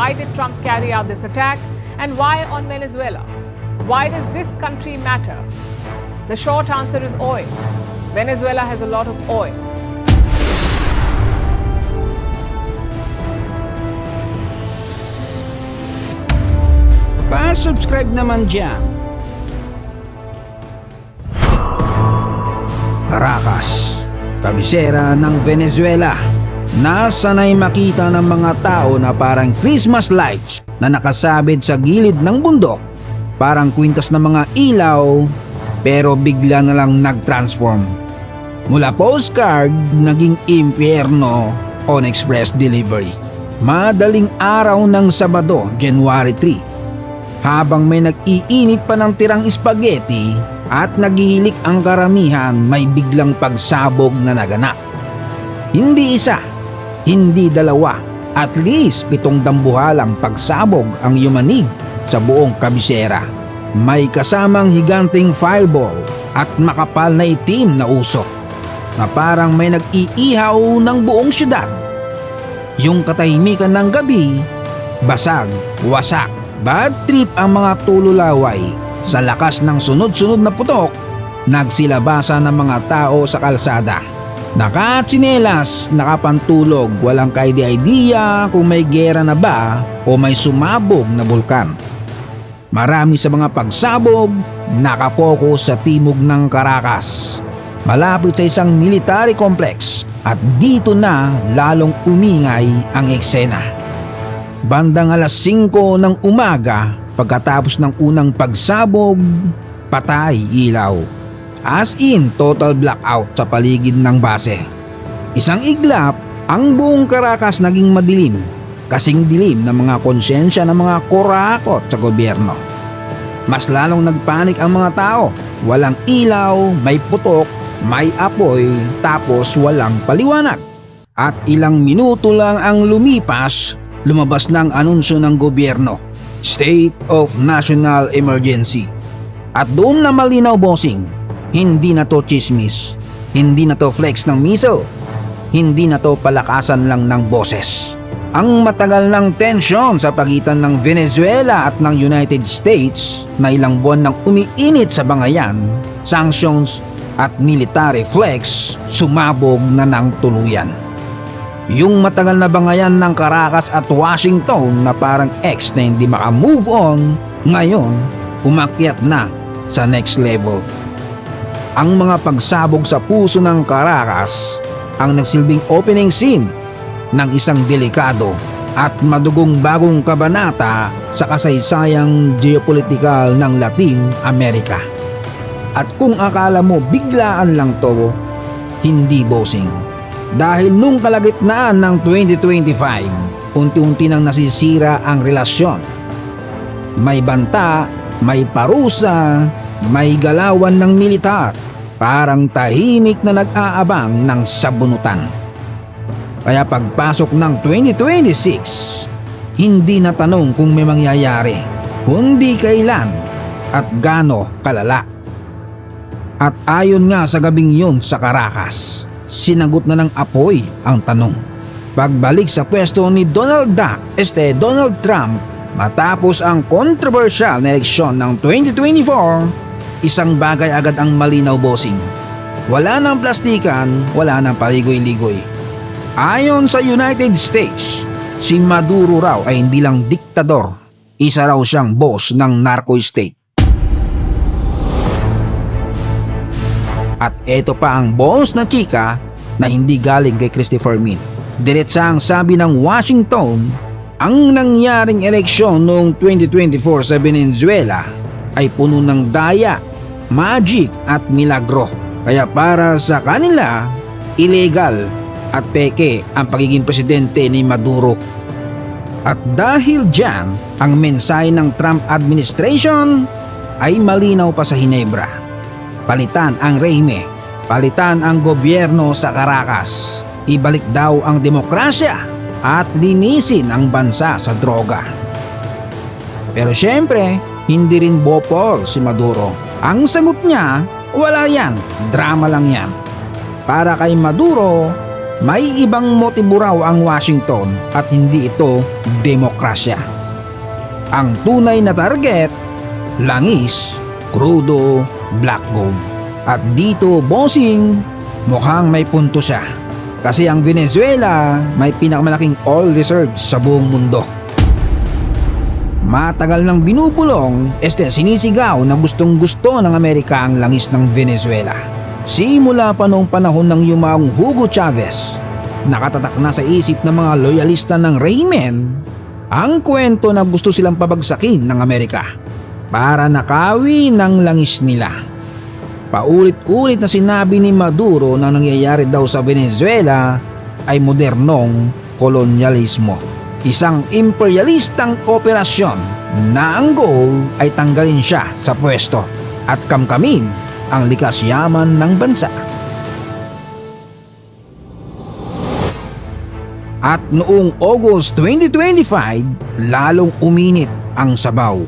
Why did Trump carry out this attack? And why on Venezuela? Why does this country matter? The short answer is oil. Venezuela has a lot of oil. Pa-subscribe naman dyan. Caracas, kabisera ng Venezuela. Nasanay makita ng mga tao na parang Christmas lights na nakasabit sa gilid ng bundok. Parang kwintas ng mga ilaw, pero bigla na lang nag-transform. Mula postcard, naging impyerno on express delivery. Madaling araw ng Sabado, January 3. Habang may nag-iinit pa ng tirang spaghetti at naghihilik ang karamihan, may biglang pagsabog na naganap. Hindi isa, hindi dalawa, at least 7 dambuhalang pagsabog ang yumanig sa buong kabisera. May kasamang higanting fireball at makapal na itim na usok na parang may nag-iihaw ng buong syudad. Yung katahimikan ng gabi, basag, wasak. Bad trip ang mga tululaway. Sa lakas ng sunod-sunod na putok, nagsilabasa ng mga tao sa kalsada. Nakatsinelas, nakapantulog, walang ka-idea kung may gera na ba o may sumabog na bulkan. Marami sa mga pagsabog, nakapokus sa timog ng Caracas, malapit sa isang military complex, at dito na lalong umingay ang eksena. Bandang alas 5 ng umaga, pagkatapos ng unang pagsabog, patay ilaw. As in, total blackout sa paligid ng base. Isang iglap, ang buong Caracas naging madilim, kasing dilim ng mga konsyensya ng mga kurakot sa gobyerno. Mas lalong nagpanik ang mga tao. Walang ilaw, may putok, may apoy, tapos walang paliwanag. At ilang minuto lang ang lumipas, lumabas ng anunsyo ng gobyerno, State of National Emergency. At doon na malinaw, bossing, hindi na to chismis, hindi na to flex ng miso, hindi na to palakasan lang ng boses. Ang matagal ng tensyon sa pagitan ng Venezuela at ng United States na ilang buwan nang umiinit sa bangayan, sanctions at military flex, sumabog na ng tuluyan. Yung matagal na bangayan ng Caracas at Washington na parang ex na hindi makamove on, ngayon umakyat na sa next level. Ang mga pagsabog sa puso ng Caracas ang nagsilbing opening scene ng isang delikado at madugong bagong kabanata sa kasaysayang geopolitikal ng Latin America. At kung akala mo biglaan lang to, hindi, bossing. Dahil nung kalagitnaan ng 2025, unti-unti nang nasisira ang relasyon. May banta, may parusa, may galawan ng militar, parang tahimik na nag-aabang ng sabunutan. Kaya pagpasok ng 2026, hindi na tanong kung may mangyayari, kundi kailan at gaano kalala. At ayon nga sa gabing yun sa Caracas, sinagot na ng apoy ang tanong. Pagbalik sa pwesto ni Donald Trump matapos ang controversial na eleksyon ng 2024, isang bagay agad ang malinaw, bossing. Wala nang plastikan, wala nang paligoy-ligoy. Ayon sa United States, si Maduro raw ay hindi lang diktador, isa raw siyang boss ng narco state. At eto pa ang boss na chika na hindi galing kay Christopher Min. Diretsang sabi ng Washington, ang nangyaring eleksyon noong 2024 sa Venezuela ay puno ng daya, magic at milagro. Kaya para sa kanila, illegal at peke ang pagiging presidente ni Maduro. At dahil dyan, ang mensahe ng Trump administration ay malinaw pa sa Hinebra. Palitan ang rehime, palitan ang gobyerno sa Caracas, ibalik daw ang demokrasya at linisin ang bansa sa droga. Pero syempre, hindi rin bopol si Maduro. Ang sagot niya, wala yan, drama lang yan. Para kay Maduro, May ibang motibo raw ang Washington at hindi ito demokrasya. Ang tunay na target, langis, krudo, black gold. At dito, bossing, mukhang may punto siya. Kasi ang Venezuela may pinakamalaking oil reserves sa buong mundo. Matagal nang binubulong, sinisigaw na gustong gusto ng Amerika ang langis ng Venezuela. Simula pa noong panahon ng yumaong Hugo Chavez, nakatatak na sa isip ng mga loyalista ng rehimen ang kwento na gusto silang pabagsakin ng Amerika para nakawi ng langis nila. Paulit-ulit na sinabi ni Maduro na nangyayari daw sa Venezuela ay modernong kolonyalismo. Isang imperialistang operasyon na ang goal ay tanggalin siya sa pwesto at kamkamin ang likas yaman ng bansa. At noong August 2025, lalong uminit ang sabaw.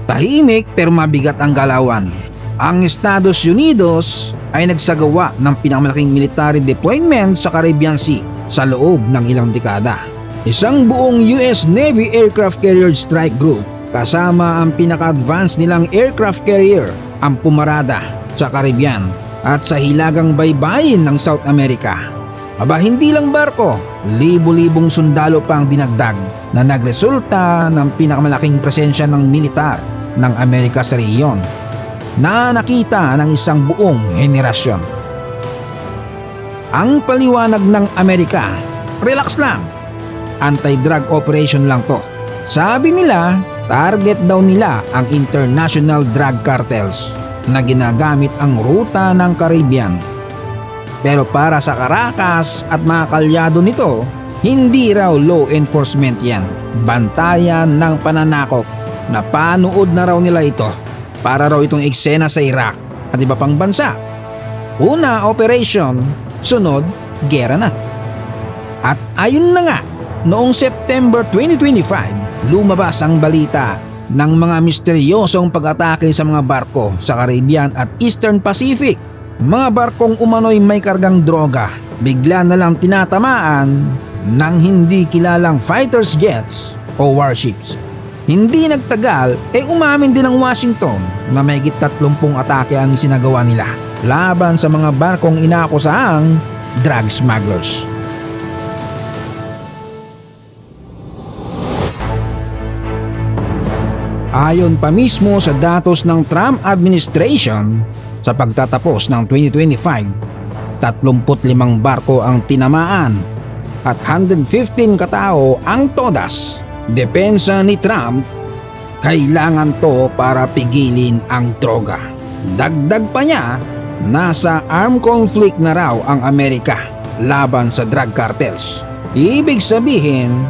Tahimik pero mabigat ang galawan. Ang Estados Unidos ay nagsagawa ng pinakamalaking military deployment sa Caribbean Sea sa loob ng ilang dekada. Isang buong US Navy Aircraft Carrier Strike Group kasama ang pinaka-advanced nilang aircraft carrier ang pumarada sa Caribbean at sa hilagang baybayin ng South America. Aba, hindi lang barko, libo-libong sundalo pa ang dinagdag na nagresulta ng pinakamalaking presensya ng militar ng Amerika sa rehiyon na nakita ng isang buong henerasyon. Ang paliwanag ng Amerika, relax lang, anti-drug operation lang to. Sabi nila, target daw nila ang international drug cartels na ginagamit ang ruta ng Caribbean. Pero para sa Caracas at mga kalyado nito, hindi raw law enforcement yan. Bantayan ng pananakop na panood na raw nila ito para raw itong eksena sa Iraq at iba pang bansa. Una, operation, sunod, gera na. At ayun na nga, noong September 2025, lumabas ang balita ng mga misteryosong pag-atake sa mga barko sa Caribbean at Eastern Pacific. Mga barkong umano'y may kargang droga, bigla na lang tinatamaan ng hindi kilalang fighters jets o warships. Hindi nagtagal, umamin din ang Washington na mahigit 30 atake ang sinagawa nila laban sa mga barkong inakusahang drug smugglers. Ayon pa mismo sa datos ng Trump administration, sa pagtatapos ng 2025, 35 barko ang tinamaan at 115 katao ang todas. Depensa ni Trump, kailangan to para pigilin ang droga. Dagdag pa niya, nasa armed conflict na raw ang Amerika laban sa drug cartels. Ibig sabihin,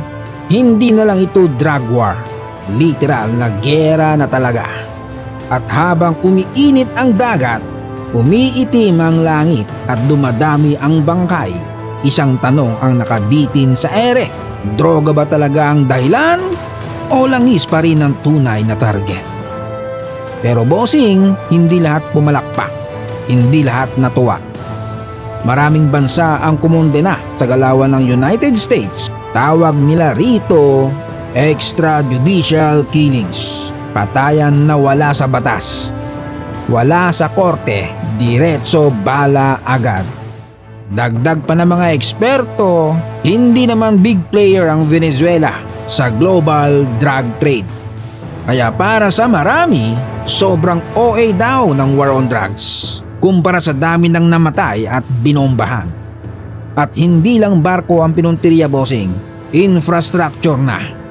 hindi na lang ito drug war, literal na gera na talaga. At habang umiinit ang dagat, umiitim ang langit at dumadami ang bangkay, isang tanong ang nakabitin sa ere. Droga ba talaga ang dahilan o langis pa rin ang tunay na target? Pero bossing, hindi lahat pumalakpak, hindi lahat natuwa. Maraming bansa ang kumondena sa galawan ng United States. Tawag nila rito extrajudicial killings. Patayan na wala sa batas, wala sa korte, diretso bala agad. Dagdag pa ng mga eksperto, hindi naman big player ang Venezuela sa global drug trade. Kaya para sa marami, sobrang OA daw ng war on drugs kumpara sa dami ng namatay at binombahan. At hindi lang barko ang pinuntirya, bossing, infrastructure na.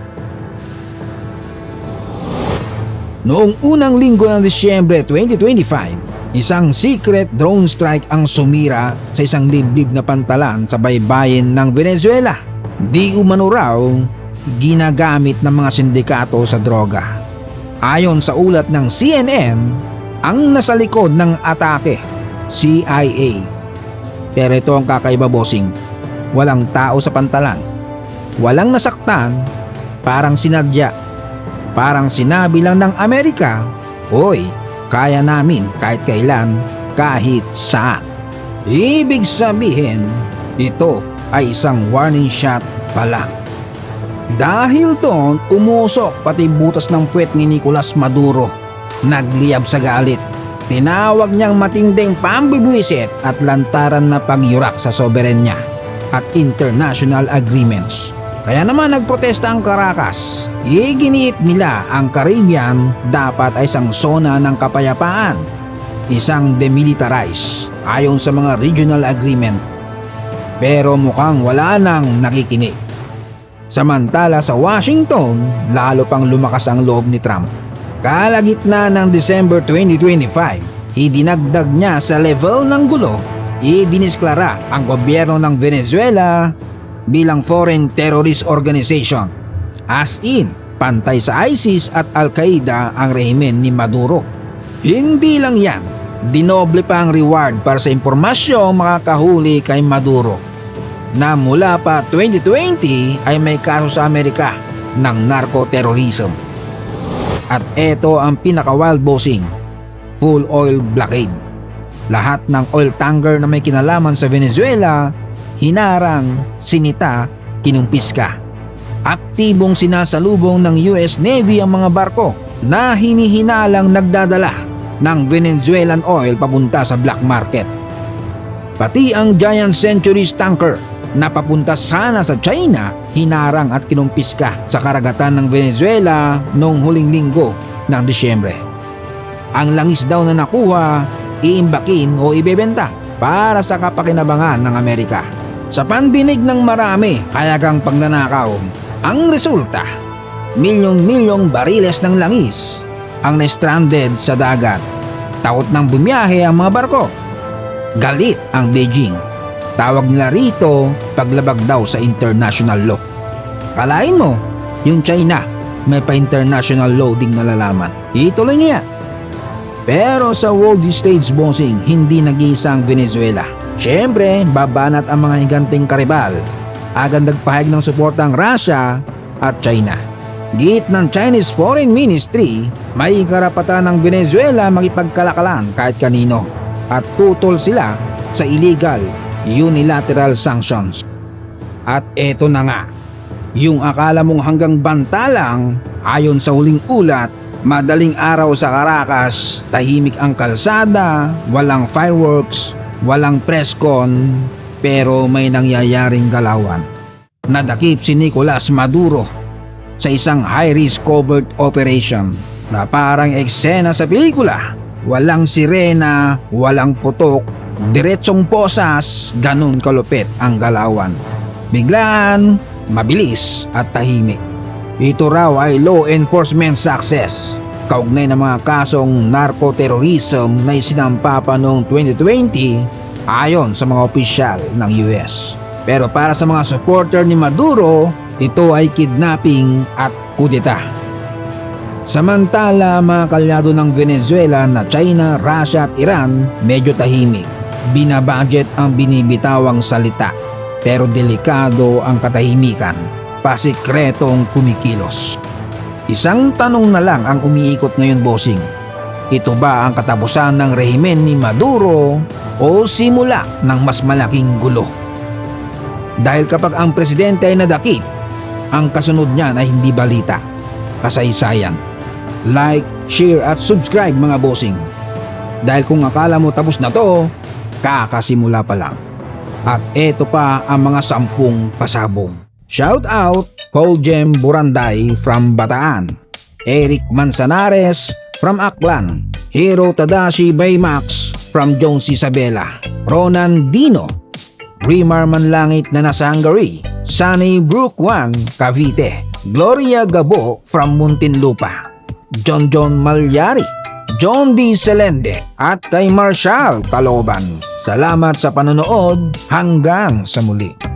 Noong unang linggo ng Disyembre 2025, isang secret drone strike ang sumira sa isang liblib na pantalan sa baybayin ng Venezuela. Di umano raw ginagamit ng mga sindikato sa droga. Ayon sa ulat ng CNN, ang nasa likod ng atake, CIA. Pero ito ang kakaiba, bossing. Walang tao sa pantalan. Walang nasaktan, parang sinadya. Parang sinabi lang ng Amerika, "Hoy, kaya namin kahit kailan, kahit saan." Ibig sabihin, ito ay isang warning shot pa lang. Dahil doon, umusok pati butas ng puwet ni Nicolas Maduro. Nagliyab sa galit. Tinawag niyang matinding pambibwisit at lantaran na pagyurak sa soberenya at international agreements. Kaya naman nagprotesta ang Caracas. Iginiit nila ang Caribbean dapat ay isang zona ng kapayapaan, isang demilitarized ayon sa mga regional agreement. Pero mukhang wala nang nakikinig. Samantala sa Washington, lalo pang lumakas ang loob ni Trump. Kalagitnaan ng December 2025, idinagdag niya sa level ng gulo, idinisklara ang gobyerno ng Venezuela bilang foreign terrorist organization. As in, pantay sa ISIS at Al-Qaeda ang rehimen ni Maduro. Hindi lang yan, dinoble pa ang reward para sa impormasyong makakahuli kay Maduro, na mula pa 2020 ay may kaso sa Amerika ng narco-terrorism. At eto ang pinaka-wild bossing, full oil blockade. Lahat ng oil tanker na may kinalaman sa Venezuela, hinarang, sinita, kinumpiska. Aktibong sinasalubong ng US Navy ang mga barko na hinihinalang nagdadala ng Venezuelan oil papunta sa black market. Pati ang Giant Centuries tanker na papunta sana sa China, hinarang at kinumpiska sa karagatan ng Venezuela noong huling linggo ng Disyembre. Ang langis daw na nakuha, iimbakin o ibebenta para sa kapakinabangan ng Amerika. Sa pandinig ng marami, hayagang pagnanakaw, ang resulta, milyong-milyong bariles ng langis ang na-stranded sa dagat. Takot nang bumiyahe ang mga barko. Galit ang Beijing. Tawag nila rito paglabag daw sa international law. Kalain mo, yung China may pa-international law ding nalalaman. Ituloy niya. Pero sa world stage bossing, hindi nag-iisa ang Venezuela. Siyempre, babanat ang mga higanting karibal. Agad nagpahayag ng suporta ang Russia at China. Git ng Chinese Foreign Ministry, may karapatan ng Venezuela makipagkalakalan kahit kanino at tutol sila sa illegal unilateral sanctions. At eto na nga, yung akala mong hanggang banta lang, ayon sa huling ulat, madaling araw sa Caracas, tahimik ang kalsada, walang fireworks, walang press con, pero may nangyayaring galawan. Nadakip si Nicolas Maduro sa isang high-risk covert operation na parang eksena sa pelikula. Walang sirena, walang putok, diretsong posas, ganun kalupit ang galawan. Biglaan, mabilis at tahimik. Ito raw ay law enforcement success, kaugnay ng mga kasong narco-terrorism na isinampa pa noong 2020 ayon sa mga opisyal ng US. Pero para sa mga supporter ni Maduro, ito ay kidnapping at kudeta. Samantala, mga kalyado ng Venezuela na China, Russia at Iran medyo tahimik. Binabudget ang binibitawang salita, pero delikado ang katahimikan, pasikretong kumikilos. Isang tanong na lang ang umiikot ngayon, bossing. Ito ba ang katapusan ng rehimen ni Maduro o simula ng mas malaking gulo? Dahil kapag ang presidente ay nadakip, ang kasunod niyan ay hindi balita, kasaysayan. Like, share at subscribe mga bossing. Dahil kung akala mo tapos na to, kakasimula pa lang. At eto pa ang mga 10 pasabog. Shout out Paul Jem Buranday from Bataan, Eric Manzanares from Aklan, Hero Tadashi Baymax from Jones Isabela, Ronan Dino, Rimar Manlangit na nasa Hungary, Sunny Brook 1 Cavite, Gloria Gabo from Muntinlupa, John Malyari, John D. Selende at kay Marshall Kaloban. Salamat sa panonood, hanggang sa muli.